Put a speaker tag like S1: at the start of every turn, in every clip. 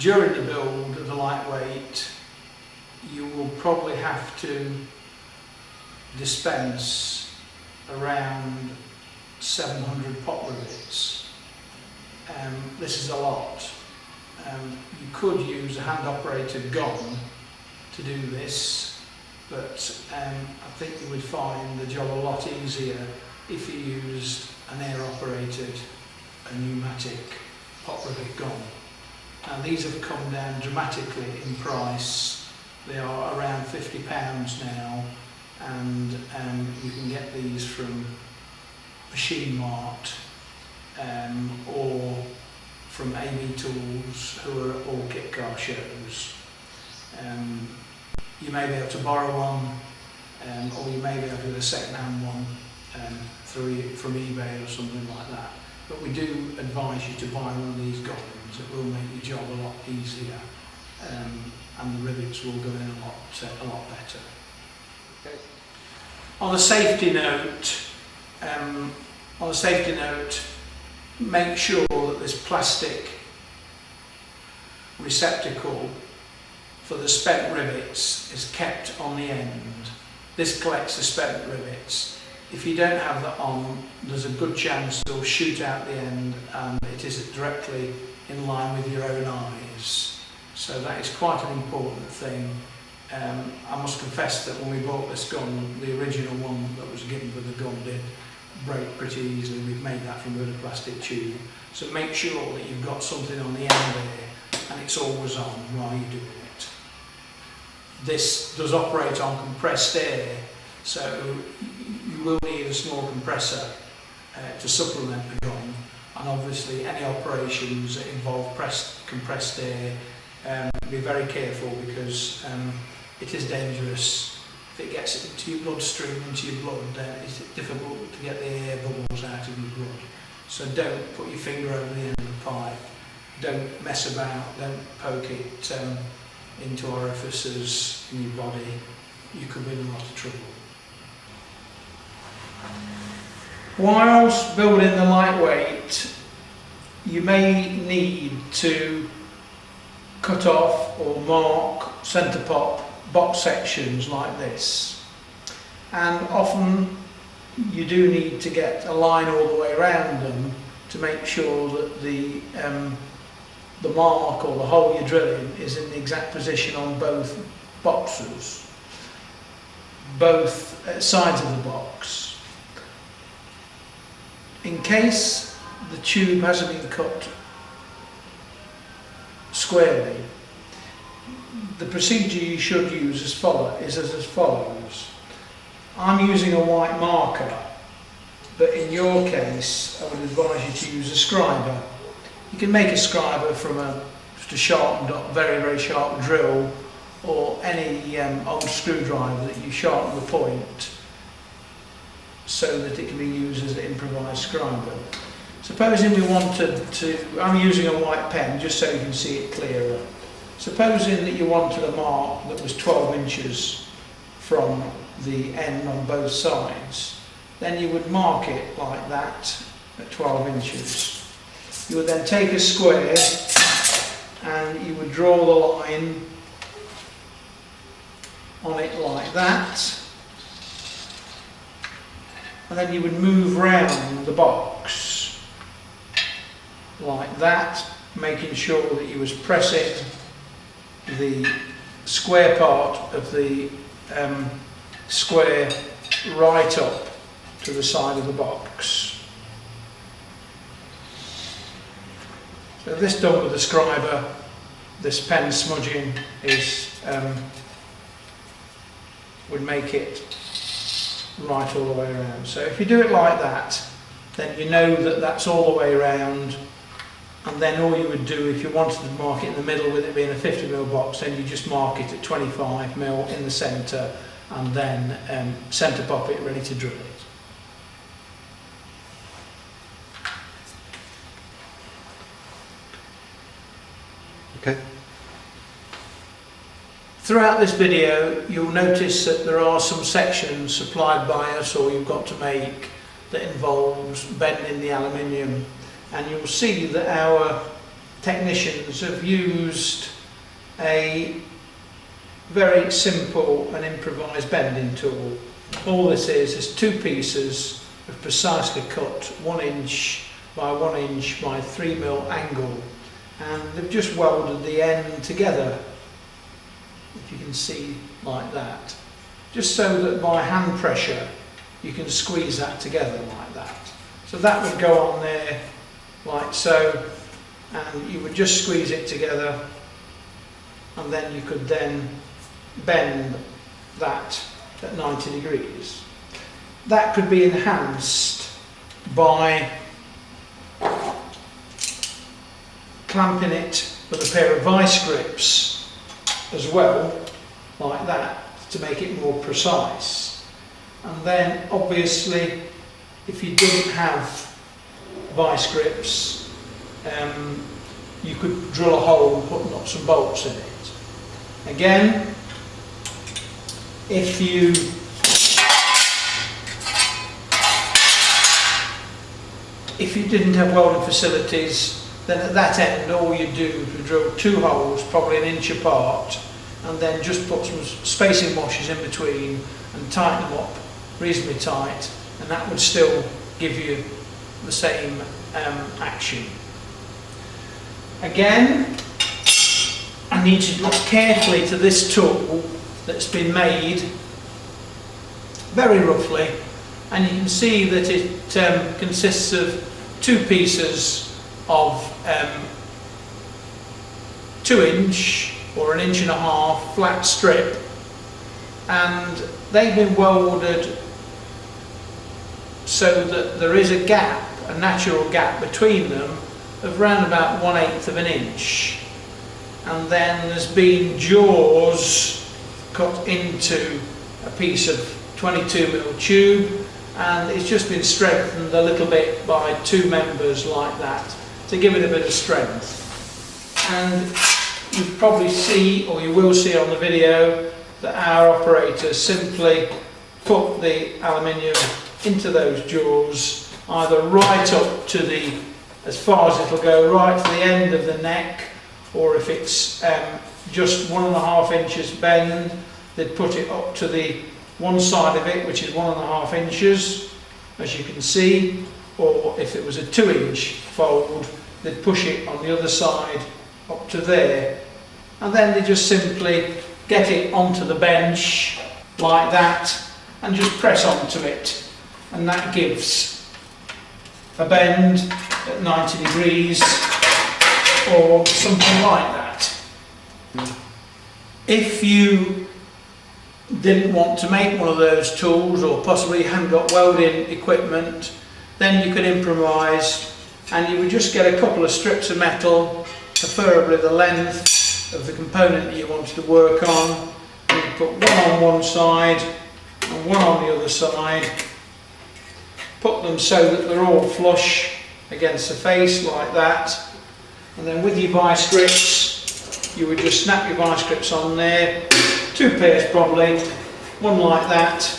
S1: during the build of the lightweight, you will probably have to dispense around 700 pot rivets. This is a lot. You could use a hand-operated gun to do this, but I think you would find the job a lot easier if you used an air-operated, a pneumatic pot rivet gun. Now these have come down dramatically in price. They are around £50 now, and you can get these from Machine Mart or from AB Tools, who are at all kit car shows. You may be able to borrow one, or you may be able to get a second-hand one from eBay or something like that. But we do advise you to buy one of these guns. It will make your job a lot easier, and the rivets will go in a lot better. Okay. On a safety note, make sure that this plastic receptacle for the spent rivets is kept on the end. This collects the spent rivets. If you don't have that on, there's a good chance it'll shoot out the end, and it isn't directly in line with your own eyes. So that is quite an important thing. I must confess that when we bought this gun, the original one that was given with the gun did break pretty easily. We've made that from a bit of plastic tube. So make sure that you've got something on the end there, and it's always on while you're doing it. This does operate on compressed air, so you will need a small compressor to supplement the gun, and obviously any operations that involve compressed air, be very careful, because it is dangerous. If it gets into your bloodstream, into your blood, then it's difficult to get the air bubbles out of your blood. So don't put your finger over the end of the pipe, don't mess about, don't poke it into orifices in your body. You could be in a lot of trouble. Whilst building the lightweight, you may need to cut off or mark centre pop box sections like this, and often you do need to get a line all the way around them to make sure that the mark or the hole you're drilling is in the exact position on both boxes, both sides of the box. In case the tube hasn't been cut squarely, the procedure you should use is as follows. I'm using a white marker, but in your case I would advise you to use a scriber. You can make a scriber from just a sharpened up, very sharp drill, or any old screwdriver that you sharpen the point so that it can be used as an improvised scriber. Supposing we wanted to, I'm using a white pen just so you can see it clearer. Supposing that you wanted a mark that was 12 inches from the end on both sides, then you would mark it like that at 12 inches. You would then take a square and you would draw the line on it like that, and then you would move round the box like that, making sure that you was pressing the square part of the square right up to the side of the box. So this done with the scriber, this pen smudging would make it right all the way around. So if you do it like that, then you know that that's all the way around, and then all you would do if you wanted to mark it in the middle with it being a 50mm box, then you just mark it at 25mm in the centre, and then centre pop it ready to drill it.
S2: Okay.
S1: Throughout this video you'll notice that there are some sections supplied by us or you've got to make that involves bending the aluminium, and you'll see that our technicians have used a very simple and improvised bending tool. All this is 2 pieces of precisely cut 1 inch by 1 inch by 3mm angle, and they've just welded the end together, if you can see, like that, just so that by hand pressure you can squeeze that together like that. So that would go on there like so, and you would just squeeze it together, and then you could then bend that at 90 degrees. That could be enhanced by clamping it with a pair of vice grips as well, like that, to make it more precise. And then obviously, if you didn't have vice grips, you could drill a hole and put nuts and bolts in it. Again, if you didn't have welding facilities, then at that end all you do is drill 2 holes, probably 1 inch apart, and then just put some spacing washers in between and tighten them up reasonably tight, and that would still give you the same action. Again, I need you to look carefully to this tool that's been made very roughly, and you can see that it consists of 2 pieces of 2 inch or 1.5 inch flat strip, and they've been welded so that there is a gap, a natural gap between them of round about 1/8 of an inch, and then there's been jaws cut into a piece of 22mm tube, and it's just been strengthened a little bit by 2 members like that to give it a bit of strength. And you probably see, or you will see on the video, that our operators simply put the aluminium into those jaws, either right up to the, as far as it'll go, right to the end of the neck, or if it's just 1.5 inches bend, they'd put it up to the one side of it, which is 1.5 inches, as you can see, or if it was a 2-inch fold, they'd push it on the other side up to there, and then they just simply get it onto the bench like that and just press onto it, and that gives a bend at 90 degrees or something like that. If you didn't want to make one of those tools, or possibly hadn't got welding equipment, then you could improvise, and you would just get a couple of strips of metal, preferably the length of the component that you wanted to work on, and you put one on one side and one on the other side, put them so that they're all flush against the face like that, and then with your vice grips you would just snap your vice grips on there, 2 pairs probably, one like that,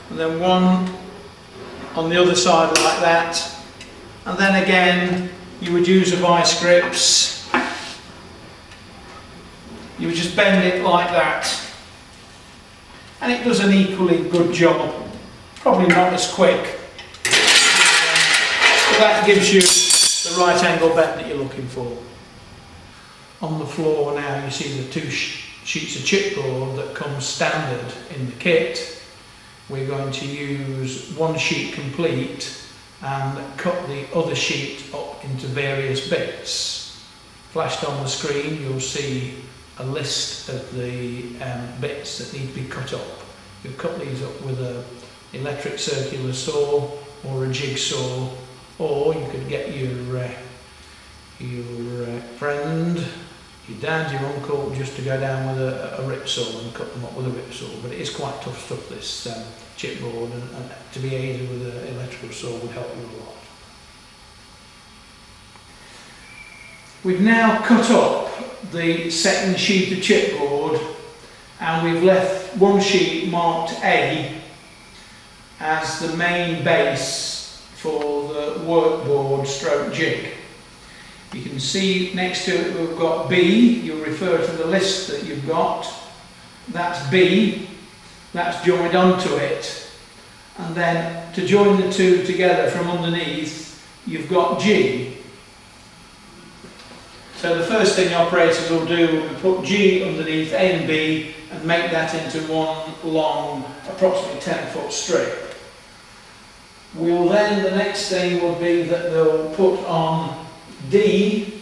S1: and then one on the other side like that, and then again you would use the vice grips, you would just bend it like that, and it does an equally good job, probably not as quick, but that gives you the right angle bend that you're looking for. On the floor now you see the 2 sheets of chipboard that come standard in the kit. We're going to use 1 sheet complete and cut the other sheet up into various bits. Flashed on the screen you'll see a list of the bits that need to be cut up. You cut these up with an electric circular saw or a jigsaw, or you could get your friend, your dad, your uncle, just to go down with a rip saw and cut them up with a rip saw. But it is quite tough stuff, this chipboard, and to be aided with an electrical saw would help you a lot. We've now cut up the second sheet of chipboard, and we've left 1 sheet marked A as the main base for the workboard stroke jig. You can see next to it we've got B. You'll refer to the list that you've got. That's B. That's joined onto it. And then to join the two together from underneath, you've got G. So the first thing the operators will do will be put G underneath A and B and make that into one long, approximately 10-foot strip. We'll then, the next thing will be that they'll put on D,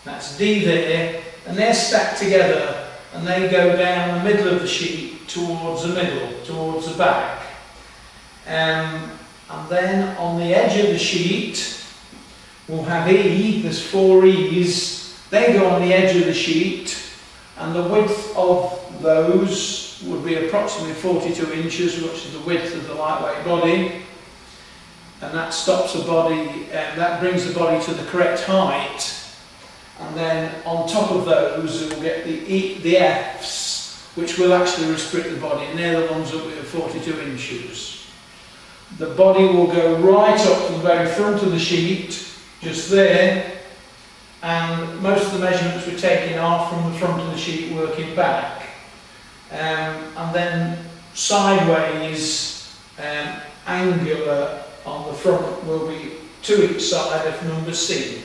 S1: that's D there, and they're stacked together and they go down the middle of the sheet towards the middle, towards the back. And then on the edge of the sheet we'll have E, there's 4 E's, they go on the edge of the sheet and the width of those would be approximately 42 inches, which is the width of the lightweight body, and that stops the body, that brings the body to the correct height. And then on top of those we'll get the F's, which will actually restrict the body, and they're the ones that will be at 42 inches. The body will go right up to the very front of the sheet, just there, and most of the measurements we're taking are from the front of the sheet working back. And then sideways, angular on the front will be 2 each side of number C.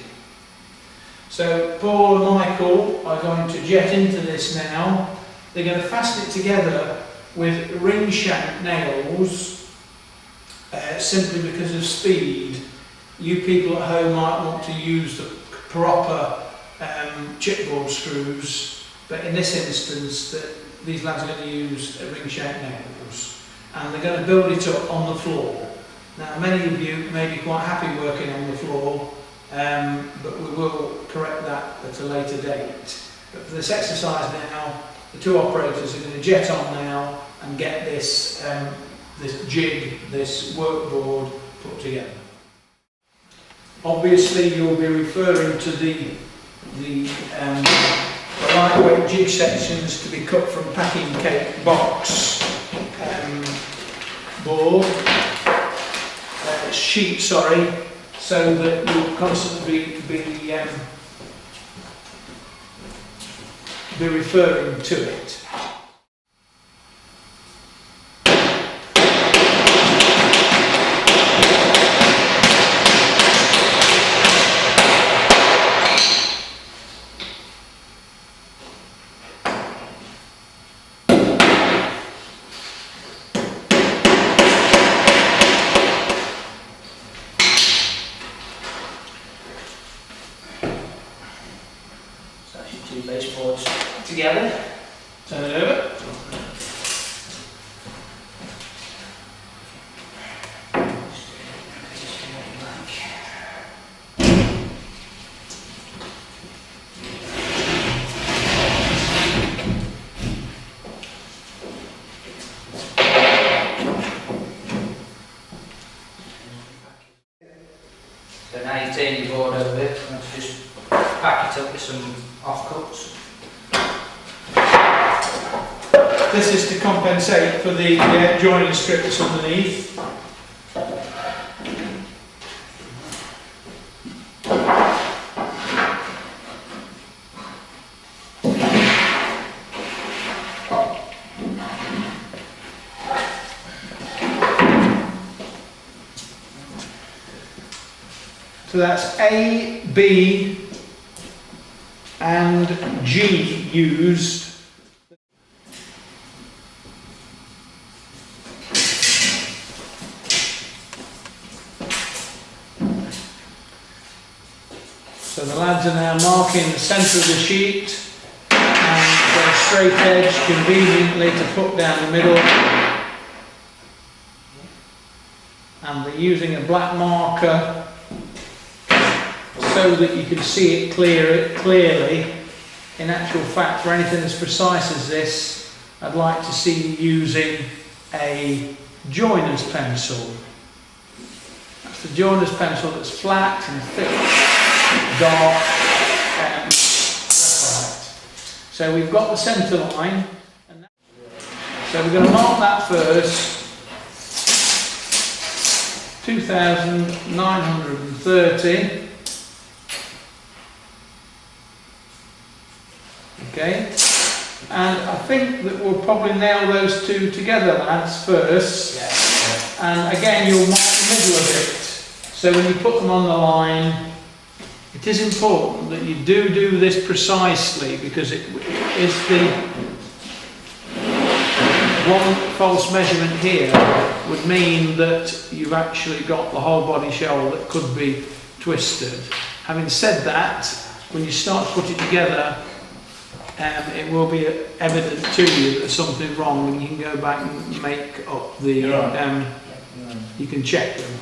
S1: So Paul and Michael are going to jet into this now. They're going to fasten it together with ring shank nails, simply because of speed. You people at home might want to use the proper chipboard screws, but in this instance these lads are going to use ring shank nails, and they're going to build it up on the floor. Now many of you may be quite happy working on the floor, but we will correct that at a later date. But for this exercise now, the two operators are going to jet on now and get this, this jig, this workboard put together. Obviously you'll be referring to the lightweight jig sections to be cut from packing cake box board, sheet, sorry, so that you'll constantly be referring to it.
S3: Two baseboards together.
S1: Turn it over.
S3: So now you turn your board over, and just pack it up with some offcuts.
S1: This is to compensate for the joining strip that's underneath. So that's A, B and G used. So the lads are now marking the centre of the sheet and their straight edge conveniently to put down the middle. And they're using a black marker so that you can see it clearly. In actual fact, for anything as precise as this, I'd like to see you using a joiner's pencil. That's the joiner's pencil that's flat and thick, dark and graphite. So we've got the centre line. So we're going to mark that first. 2,930. Okay, and I think that we'll probably nail those two together, lads, first.
S3: Yeah.
S1: And again, you'll mark the middle of it. So when you put them on the line, it is important that you do this precisely, because it is the one false measurement here would mean that you've actually got the whole body shell that could be twisted. Having said that, when you start to put it together, it will be evident to you that there's something wrong, and you can go back and make up the, you can check them.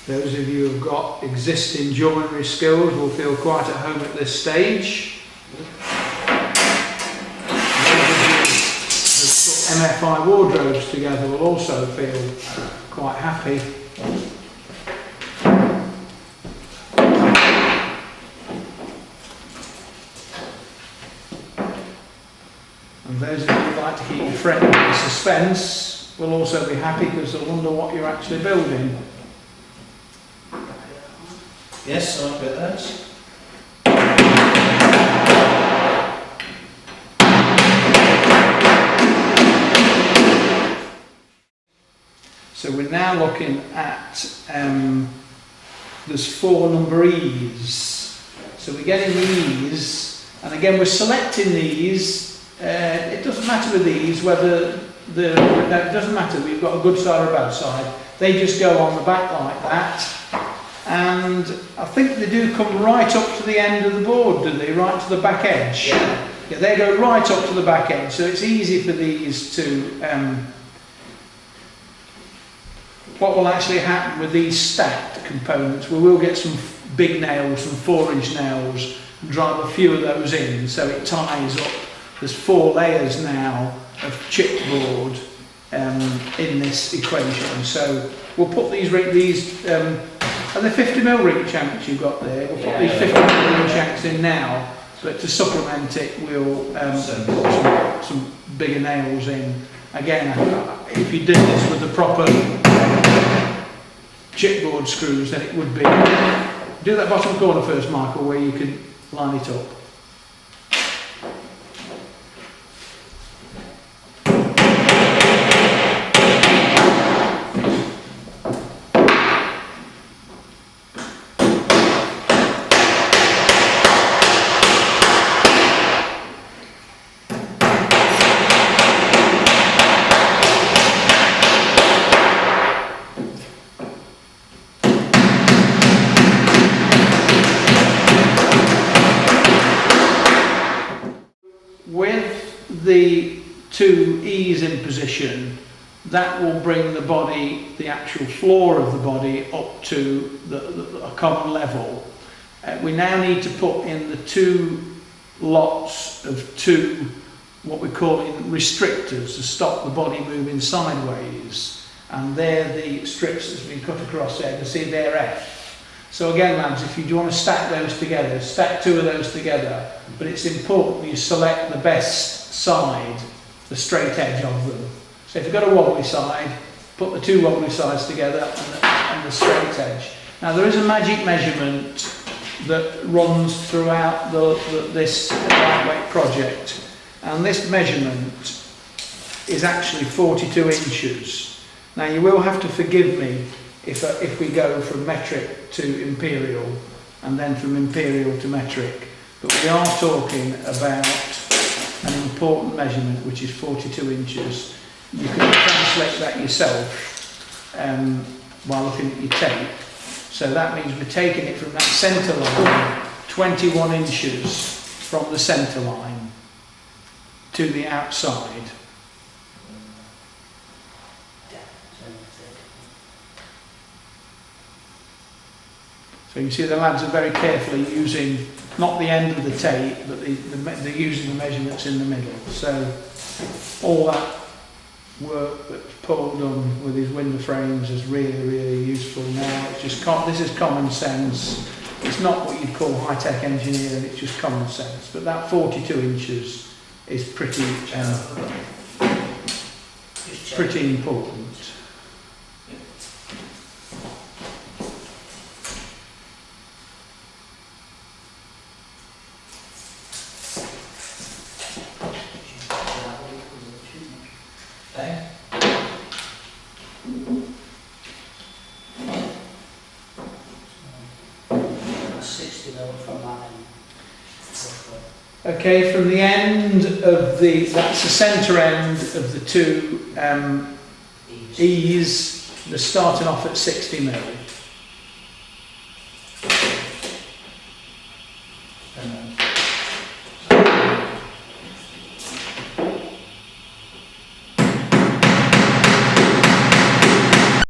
S1: Those of you who've got existing joinery skills will feel quite at home at this stage. Those of you who've put MFI wardrobes together will also feel quite happy. And those of you who like to keep your friend in suspense will also be happy, because they'll wonder what you're actually building.
S3: Yes, I've got those.
S1: So we're now looking at, there's 4 number E's. So we're getting the E's, and again we're selecting these. It doesn't matter with these whether it doesn't matter, we've got a good side or a bad side. They just go on the back like that. And I think they do come right up to the end of the board, do they? Right to the back edge.
S3: Yeah.
S1: Yeah, they go right up to the back edge, so it's easy for these to... what will actually happen with these stacked components, we will get some big nails, some 4-inch nails, and drive a few of those in, so it ties up. There's 4 layers now of chipboard in this equation, so we'll put these and the 50mm ring shanks you've got there, we'll put these 50mm ring shanks in now, but to supplement it we'll put some bigger nails in. Again, if you did this with the proper chipboard screws, then it would be... Do that bottom corner first, Michael, where you can line it up. With the 2 E's in position, that will bring the body, the actual floor of the body, up to a common level. We now need to put in the 2 lots of 2, what we're calling restrictors, to stop the body moving sideways. And they're the strips that's been cut across there. You can see they're F. So again, lads, if you do want to stack those together, stack 2 of those together, but it's important you select the best side, the straight edge of them. So if you've got a wobbly side, put the 2 wobbly sides together and the straight edge. Now there is a magic measurement that runs throughout this lightweight project, and this measurement is actually 42 inches. Now you will have to forgive me if we go from metric to imperial and then from imperial to metric, but we are talking about an important measurement, which is 42 inches. You can translate that yourself while looking at your tape. So that means we're taking it from that centre line, 21 inches from the centre line to the outside. So you can see the lads are very carefully using, not the end of the tape, but they're using the measurements in the middle. So all that work that Paul done with his window frames is really, really useful now. It's just, this is common sense. It's not what you'd call high-tech engineering, it's just common sense. But that 42 inches is pretty important. Okay, from the end of that's the centre end of the two E's, they're starting off at 60 mil.